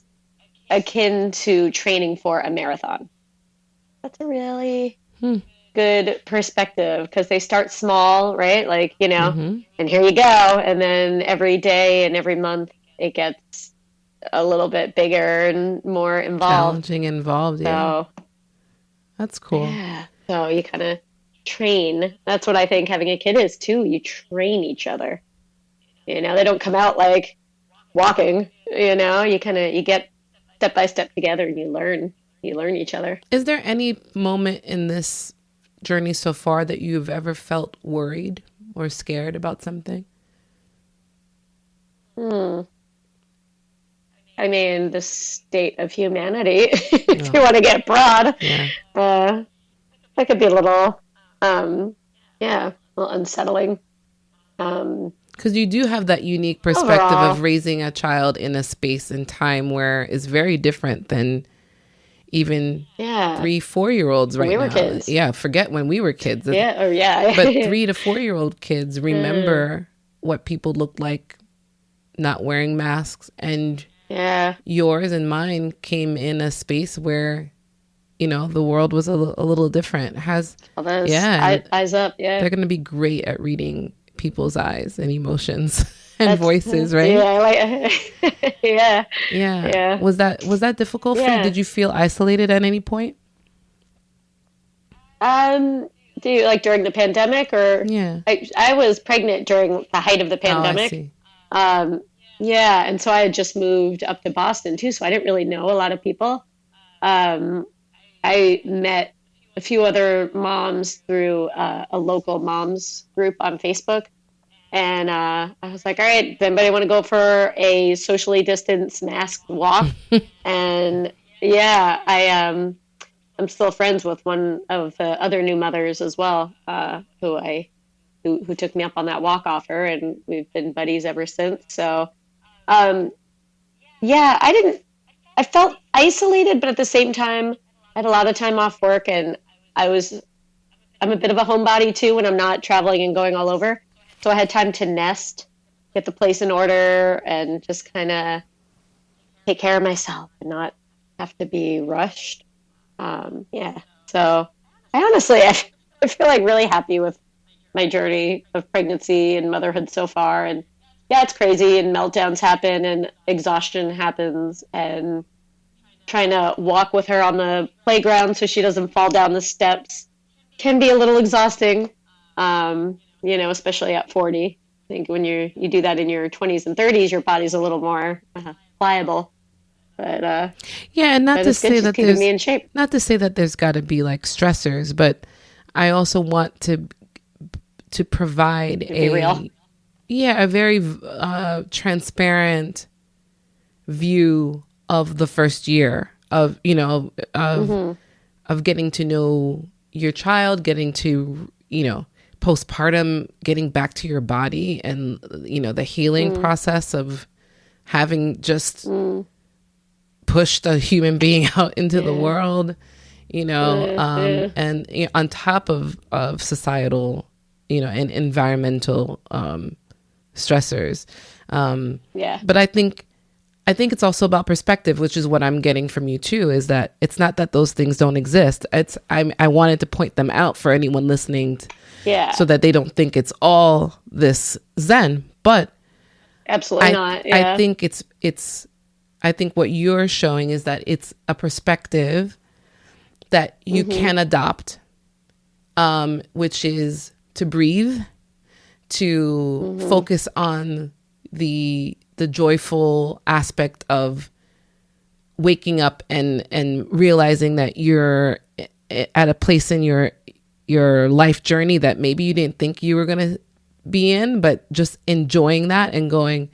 akin to training for a marathon. That's a really good perspective because they start small, right? Like, and here you go. And then every day and every month it gets a little bit bigger and more involved. Challenging, involved. Yeah, So, that's cool. yeah. So you kind of train. That's what I think having a kid is too. You train each other. They don't come out like walking, you get step by step together and you learn each other. Is there any moment in this journey so far that you've ever felt worried or scared about something? I mean, the state of humanity, if you want to get broad, Yeah. that could be a little, a little unsettling. Because you do have that unique perspective Overall. of raising a child in a space and time where it's very different than even Yeah. 3-4-year-olds right we were now. kids. Yeah, forget when we were kids. Yeah. Or yeah. But 3 to 4-year-old kids remember what people looked like not wearing masks, and yeah. yours and mine came in a space where, the world was a little different. All those Yeah. eyes up. Yeah. They're going to be great at reading people's eyes and emotions and That's- voices, right? Yeah. Like, yeah. Yeah. Yeah. Was that difficult for you? Yeah. Did you feel isolated at any point? Do you like during the pandemic or? Yeah. I was pregnant during the height of the Oh, I pandemic. see. Yeah, and so I had just moved up to Boston too, so I didn't really know a lot of people. I met a few other moms through a local moms group on Facebook, And I was like, all right, does anybody want to go for a socially distanced masked walk? And yeah, I'm still friends with one of the other new mothers as well, who took me up on that walk offer, and we've been buddies ever since. So um, yeah, I felt isolated, but at the same time, I had a lot of time off work, and I was I'm a bit of a homebody too when I'm not traveling and going all over. So I had time to nest, get the place in order, and just kind of take care of myself and not have to be rushed. Yeah. So I feel like really happy with my journey of pregnancy and motherhood so far. And yeah, it's crazy, and meltdowns happen, and exhaustion happens, and trying to walk with her on the playground so she doesn't fall down the steps can be a little exhausting. Especially at 40. I think when you do that in your 20s and 30s, your body's a little more pliable. But Yeah, and but it's good. She's keeping me in shape. not to say that there's got to be like stressors, but I also want to provide Be real. a very transparent view of the first year of of getting to know your child, getting to postpartum, getting back to your body, and the healing process of having just pushed a human being out into the world, and on top of societal and environmental stressors. But I think it's also about perspective, which is what I'm getting from you too, is that it's not that those things don't exist. I wanted to point them out for anyone listening so that they don't think it's all this Zen, but absolutely not. Yeah. I think what you're showing is that it's a perspective that you can adopt, which is to breathe, to focus on the joyful aspect of waking up and realizing that you're at a place in your life journey that maybe you didn't think you were going to be in, but just enjoying that and going,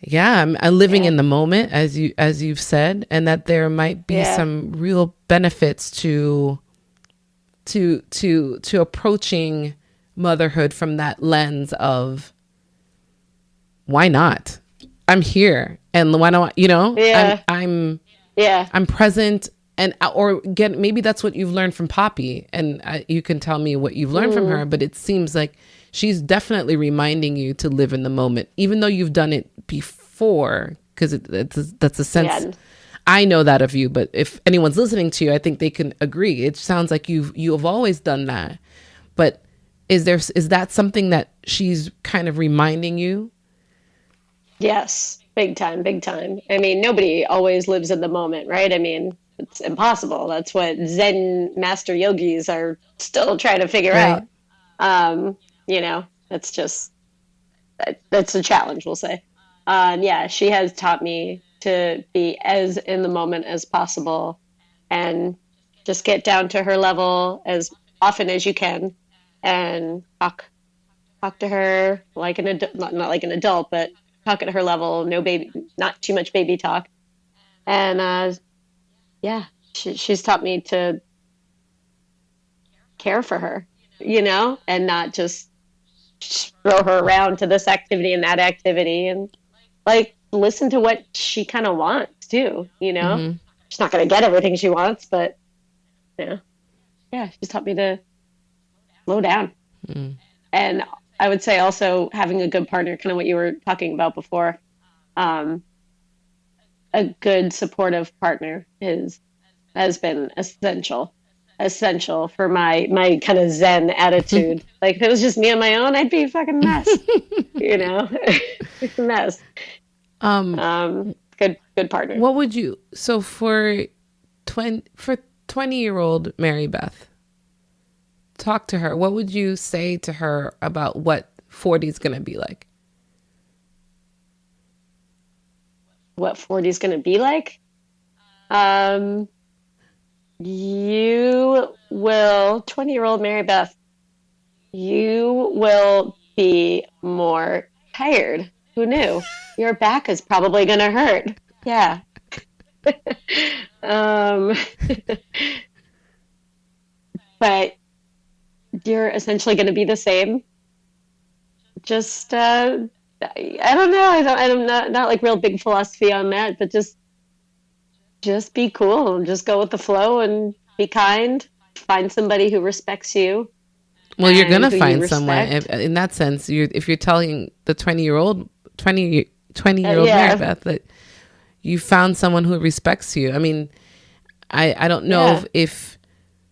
yeah, I'm living in the moment, as you've said, and that there might be some real benefits to approaching motherhood from that lens of, why not? I'm here, and why don't I'm present, maybe that's what you've learned from Poppy, and you can tell me what you've learned from her. But it seems like she's definitely reminding you to live in the moment, even though you've done it before, because that's a sense. Yeah. I know that of you, but if anyone's listening to you, I think they can agree. It sounds like you've always done that, but is that something that she's kind of reminding you? Yes, big time, big time. I mean, nobody always lives in the moment, right? I mean, it's impossible. That's what Zen master yogis are still trying to figure out. That's just, that's a challenge, we'll say. Yeah, she has taught me to be as in the moment as possible and just get down to her level as often as you can and talk to her like an adult, not like an adult, but talk at her level, no baby, not too much baby talk. And she's taught me to care for her, and not just throw her around to this activity and that activity, and like listen to what she kind of wants too. She's not going to get everything she wants, but she's taught me to slow down. And I would say also having a good partner, kind of what you were talking about before. A good supportive partner has been essential for my kind of Zen attitude. Like if it was just me on my own, I'd be a fucking mess, mess. Good partner. What would you, so for 20-year-old Mary Beth, talk to her. What would you say to her about what 40 is going to be like? What 40 is going to be like? You will, 20-year-old Mary Beth, you will be more tired. Who knew? Your back is probably going to hurt. Yeah. um, but you're essentially going to be the same. Just, I don't know. I'm not like real big philosophy on that, but just be cool and just go with the flow and be kind. Find somebody who respects you. Well, you're going And to who you find someone respect. in that sense. If you're telling the 20-year-old Yeah. Mary Beth that you found someone who respects you. I mean, I don't know Yeah. if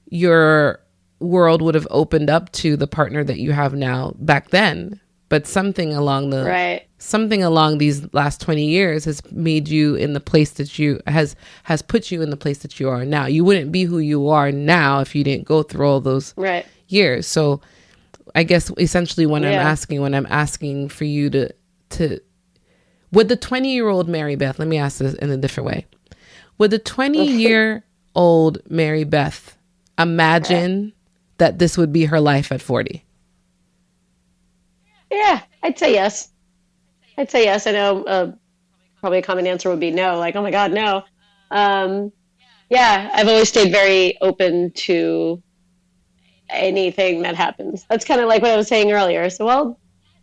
your world would have opened up to the partner that you have now back then, but something along Right. these last 20 years has made you in the place that you has put you in the place that you are now. You wouldn't be who you are now if you didn't go through all those Right. years. So I guess essentially when Yeah. I'm asking for you to would the 20-year-old Mary Beth, let me ask this in a different way. Would the 20-year-old Mary Beth imagine that this would be her life at 40? Yeah, I'd say yes. I'd say yes. I know probably a common answer would be no, like, oh my God, no. Um, yeah, I've always stayed very open to anything that happens. That's kind of like what I was saying earlier. So, well,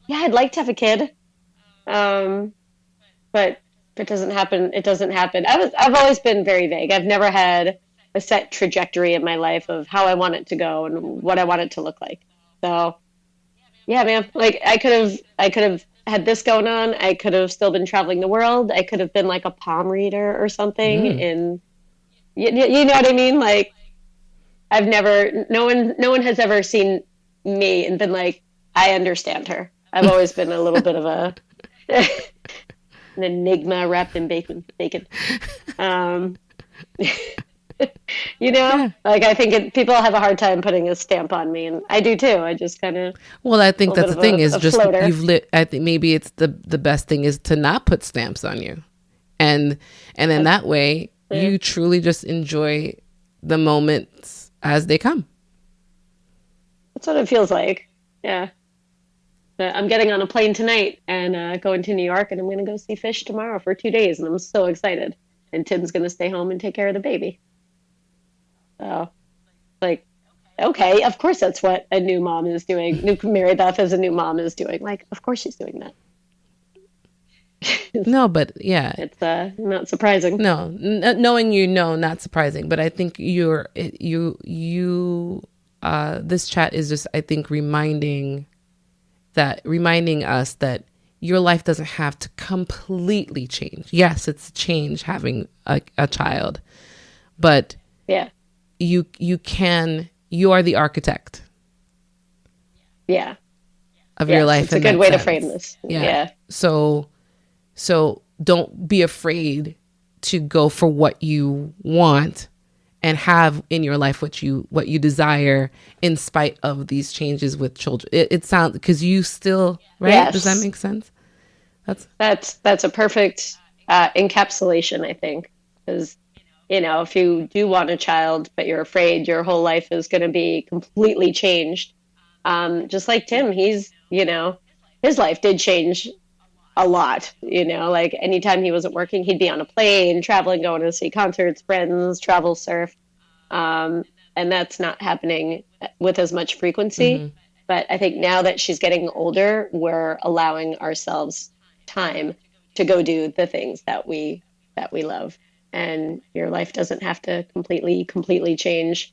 yeah, I'd like to have a kid. Um, but if it doesn't happen, it doesn't happen. I've always been very vague. I've never had a set trajectory in my life of how I want it to go and what I want it to look like. So, yeah, man, like I could have had this going on. I could have still been traveling the world. I could have been like a palm reader or something. Mm. And you know what I mean? Like I've never, no one has ever seen me and been like, I understand her. I've always been a little bit of a an enigma wrapped in bacon. Um, Yeah. like I think people have a hard time putting a stamp on me, and I do too. I just kind of Well, I think a little that's the bit thing of is a just floater. you've lit. I think maybe it's the best thing is to not put stamps on you, and in that way you truly just enjoy the moments as they come. That's what it feels like. Yeah. But I'm getting on a plane tonight and going to New York, and I'm going to go see Fish tomorrow for 2 days, and I'm so excited. And Tim's going to stay home and take care of the baby. So, like, okay, of course that's what a new mom is doing. New Mary Beth as a new mom is doing. Like, of course she's doing that. No, but yeah, It's not surprising. no, knowing not surprising. But I think this chat is just, I think, reminding us that your life doesn't have to completely change. Yes, it's a change having a child, but Yeah. you are the architect Yeah. of your Yes, life. it's a in good that way to sense. frame this. Yeah. Yeah. So don't be afraid to go for what you want and have in your life what you desire in spite of these changes with children. It sounds, because you still, right? Yes. Does that make sense? That's a perfect encapsulation, I think, because if you do want a child but you're afraid your whole life is going to be completely changed, just like Tim, his life did change a lot. Like anytime he wasn't working, he'd be on a plane, traveling, going to see concerts, friends, travel, surf, and that's not happening with as much frequency. Mm-hmm. But I think now that she's getting older, we're allowing ourselves time to go do the things that we love, and your life doesn't have to completely change.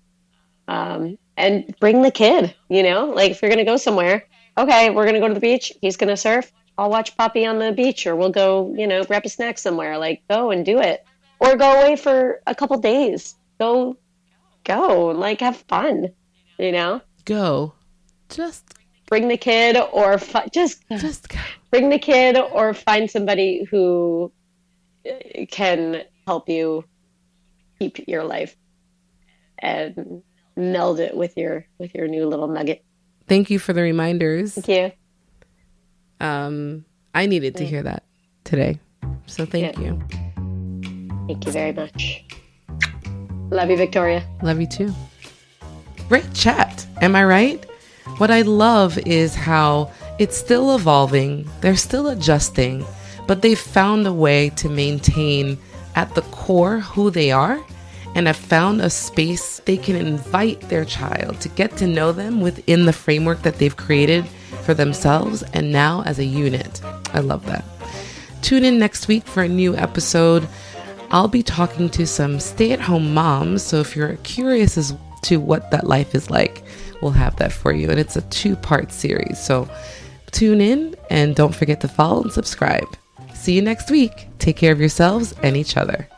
And bring the kid, like if you're going to go somewhere, okay, we're going to go to the beach, he's going to surf, I'll watch Poppy on the beach, or we'll go, grab a snack somewhere. Like, go and do it, or go away for a couple days. Go, and like have fun. Go, just Bring the kid, or just go. bring the kid, or find somebody who can help you keep your life and meld it with your new little nugget. Thank you for the reminders. Thank you. I needed to hear that today, so thank you. Thank you very much. Love you, Victoria. Love you too. Great chat. Am I right? What I love is how It's still evolving, they're still adjusting, but they've found a way to maintain at the core who they are and have found a space they can invite their child to get to know them within the framework that they've created for themselves and now as a unit. I love that. Tune in next week for a new episode. I'll be talking to some stay-at-home moms, so if you're curious as to what that life is like, we'll have that for you. And it's a 2-part series, so tune in and don't forget to follow and subscribe. See you next week. Take care of yourselves and each other.